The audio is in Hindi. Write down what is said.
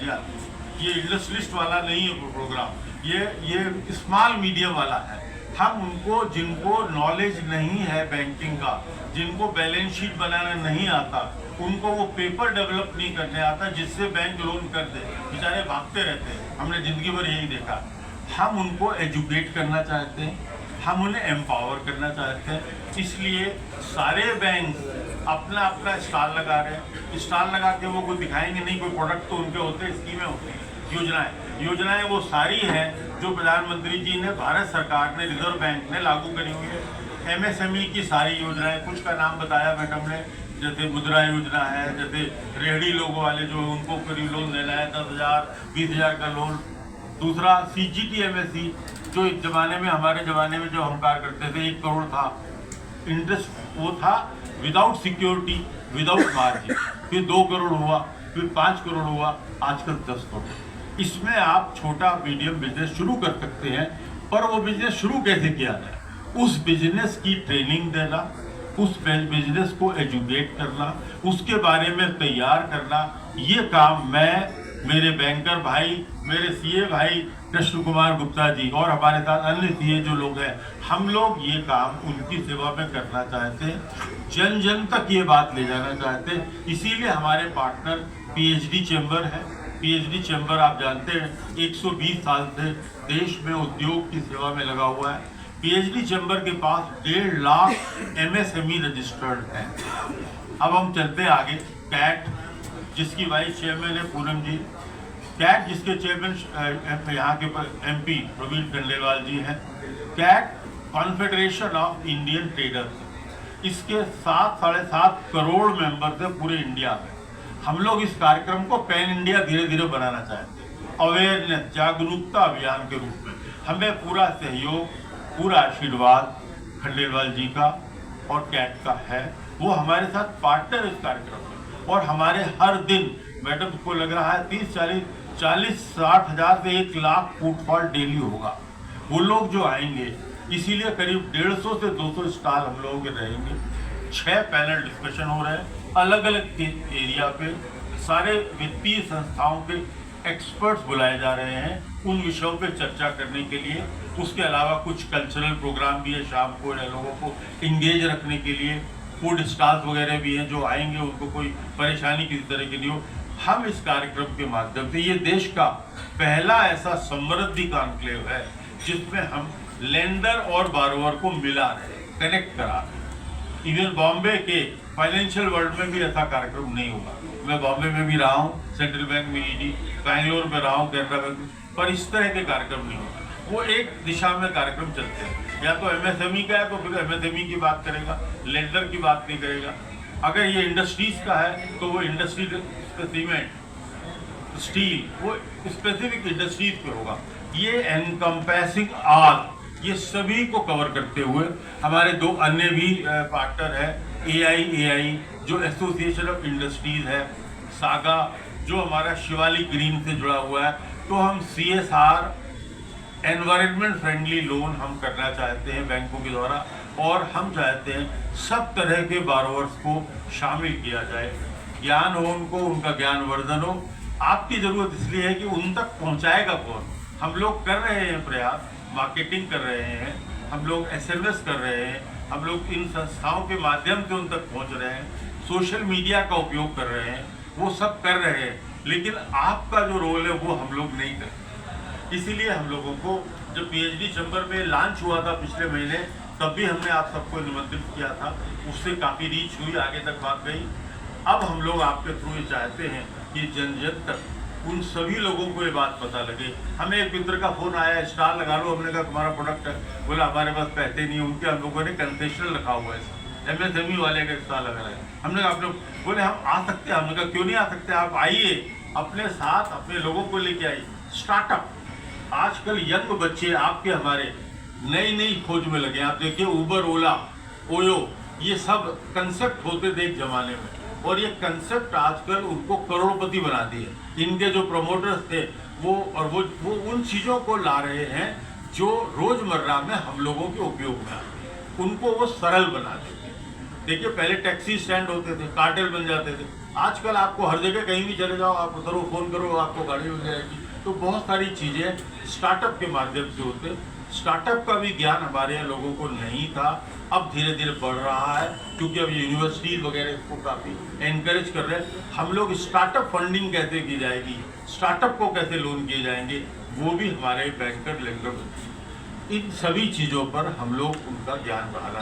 भैया, ये इंडस्ट्रियलिस्ट वाला नहीं है प्रोग्राम, ये स्मॉल मीडियम वाला है। हम उनको, जिनको नॉलेज नहीं है बैंकिंग का, जिनको बैलेंस शीट बनाना नहीं आता, उनको वो पेपर डेवलप नहीं करने आता जिससे बैंक लोन कर दे, बेचारे भागते रहते हैं। हमने जिंदगी भर यही देखा। हम उनको एजुकेट करना चाहते हैं, हम उन्हें एम्पावर करना चाहते हैं। इसलिए सारे बैंक अपना अपना स्टॉल लगा रहे हैं। स्टॉल लगा के वो कोई दिखाएंगे नहीं, कोई प्रोडक्ट तो उनके होते हैं, स्कीमें होती हैं, योजनाएं वो सारी हैं जो प्रधानमंत्री जी ने, भारत सरकार ने, रिजर्व बैंक ने लागू करी हुई है। MSME की सारी योजनाएं, कुछ का नाम बताया मैडम ने, जैसे मुद्रा योजना है, जैसे रेहड़ी लोगों वाले जो उनको करीब लोन देना है 10,000 20,000 का लोन। दूसरा CGT MSE, जो एक ज़माने में, हमारे ज़माने में जो हम कार्य करते थे, 1 करोड़ था इंटरेस्ट, वो था विदाउट सिक्योरिटी, विदाउट मार्जिन। फिर 2 करोड़ हुआ, फिर 5 करोड़ हुआ, आजकल 10 करोड़। इसमें आप छोटा मीडियम बिजनेस शुरू कर सकते हैं, पर वो बिजनेस शुरू कैसे किया जाए, उस बिजनेस की ट्रेनिंग देना, उस बिजनेस को एजुकेट करना, उसके बारे में तैयार करना, ये काम मैं, मेरे बैंकर भाई, मेरे CA भाई कृष्ण कुमार गुप्ता जी और हमारे साथ अन्य CA जो लोग हैं, हम लोग ये काम उनकी सेवा में करना चाहते हैं, जन जन तक ये बात ले जाना चाहते हैं। इसीलिए हमारे पार्टनर PhD चैम्बर है। PhD चैम्बर आप जानते हैं 120 साल से देश में उद्योग की सेवा में लगा हुआ है। PhD चैम्बर के पास 1.5 लाख MSME रजिस्टर्ड है। अब हम चलते हैं आगे। CAT, जिसकी वाइस चेयरमैन है पूनम जी, CAT जिसके चेयरमैन यहाँ के MP प्रवीण खंडेलवाल जी हैं। CAT confederation of Indian traders, इसके 7-7.5 करोड़ मेंबर्स हैं पूरे इंडिया में। हम लोग इस कार्यक्रम को पैन इंडिया धीरे धीरे बनाना चाहते हैं, अवेयरनेस, जागरूकता अभियान के रूप में। हमें पूरा सहयोग, पूरा आशीर्वाद खंडेलवाल जी का और CAT का है। वो हमारे साथ पार्टनर इस कार्यक्रम में, और हमारे हर दिन, मैडम को लग रहा है 30-40-60 हज़ार से 1 लाख फुटफॉल डेली होगा। वो लोग जो आएंगे, इसीलिए करीब 150 से 200 स्टॉल हम लोगों के रहेंगे। 6 पैनल डिस्कशन हो रहे हैं अलग अलग एरिया पे। सारे वित्तीय संस्थाओं के एक्सपर्ट्स बुलाए जा रहे हैं उन विषयों पे चर्चा करने के लिए। उसके अलावा कुछ कल्चरल प्रोग्राम भी है शाम को, लोगों को इंगेज रखने के लिए। फूड स्टॉल्स वगैरह भी हैं, जो आएंगे उनको कोई परेशानी किसी तरह की नहीं हो। हम इस कार्यक्रम के माध्यम से, ये देश का पहला ऐसा समृद्धि कॉन्क्लेव है जिसमें हम लेंडर और बारोवर को मिला रहे, कनेक्ट करा रहे। इवन बॉम्बे के फाइनेंशियल वर्ल्ड में भी ऐसा कार्यक्रम नहीं होगा। मैं बॉम्बे में भी रहा हूँ, सेंट्रल बैंक में ED, बैंगलोर में रहा हूँ, कैनरा बैंक में, पर इस तरह के कार्यक्रम नहीं होगा। वो एक दिशा में कार्यक्रम चलते हैं, या तो MSME का है तो फिर MSME की बात करेगा, लेंडर की बात नहीं करेगा। अगर ये इंडस्ट्रीज का है तो वो इंडस्ट्री, सीमेंट, स्टील, वो स्पेसिफिक इंडस्ट्रीज पे होगा। ये एनकम्पैसिंग ऑल, ये सभी को कवर करते हुए हमारे 2 अन्य भी पार्टनर है। AIAI जो एसोसिएशन ऑफ इंडस्ट्रीज है, सागा जो हमारा शिवालिक ग्रीन से जुड़ा हुआ है। तो हम CSR, एनवायरनमेंट फ्रेंडली लोन हम करना चाहते हैं बैंकों के द्वारा, और हम चाहते हैं सब तरह के बारोवर्स को शामिल किया जाए, ज्ञान हो उनको, उनका ज्ञानवर्धन हो। आपकी ज़रूरत इसलिए है कि उन तक पहुंचाएगा कौन। हम लोग कर रहे हैं प्रयास, मार्केटिंग कर रहे हैं, हम लोग SMS कर रहे हैं, हम लोग इन संस्थाओं के माध्यम से उन तक पहुंच रहे हैं, सोशल मीडिया का उपयोग कर रहे हैं, वो सब कर रहे हैं। लेकिन आपका जो रोल है वो हम लोग नहीं करते। इसीलिए हम लोगों को, जब PhD चैम्बर में लॉन्च हुआ था पिछले महीने, तब भी हमने आप सबको निमंत्रित किया था, उससे काफ़ी रीच हुई, आगे तक बात गई। अब हम लोग आपके थ्रू ये चाहते हैं कि जन जन तक उन सभी लोगों को ये बात पता लगे। हमें एक मित्र का फ़ोन आया, स्टॉल लगा लो। हमने कहा तुम्हारा प्रोडक्ट है, बोला हमारे पास पैसे नहीं। उनके हम लोगों ने कंसेशनल रखा हुआ है, MSME वाले का स्टॉल लगा रहे हैं। हमने कहा आप लोग, बोले हम आ सकते हैं। हमने कहा क्यों नहीं आ सकते, आप आइए, अपने साथ अपने लोगों को लेके आइए। स्टार्टअप, आजकल यंग बच्चे आपके हमारे नई नई खोज में लगे। आप देखिए उबर, ओला, ओयो, ये सब कंसेप्ट होते थे एक जमाने में, और ये कंसेप्ट आजकल उनको करोड़पति बना दिए। इनके जो प्रमोटर्स थे वो उन चीज़ों को ला रहे हैं जो रोज़मर्रा में हम लोगों के उपयोग में आते हैं, उनको वो सरल बना देते हैं। देखिए पहले टैक्सी स्टैंड होते थे, कार्टेल बन जाते थे, आजकल आपको हर जगह कहीं भी चले जाओ, आप उधर फ़ोन करो, आपको गाड़ी हो जाएगी। तो बहुत सारी चीज़ें स्टार्टअप के माध्यम से होते। स्टार्टअप का भी ज्ञान हमारे यहाँ लोगों को नहीं था, अब धीरे धीरे बढ़ रहा है, क्योंकि अब यूनिवर्सिटीज़ वगैरह इसको काफ़ी एनकरेज कर रहे हैं। हम लोग स्टार्टअप फंडिंग कैसे की जाएगी, स्टार्टअप को कैसे लोन किए जाएंगे, वो भी हमारे बैंकर लेंडर, इन सभी चीज़ों पर हम लोग उनका ज्ञान बढ़ाना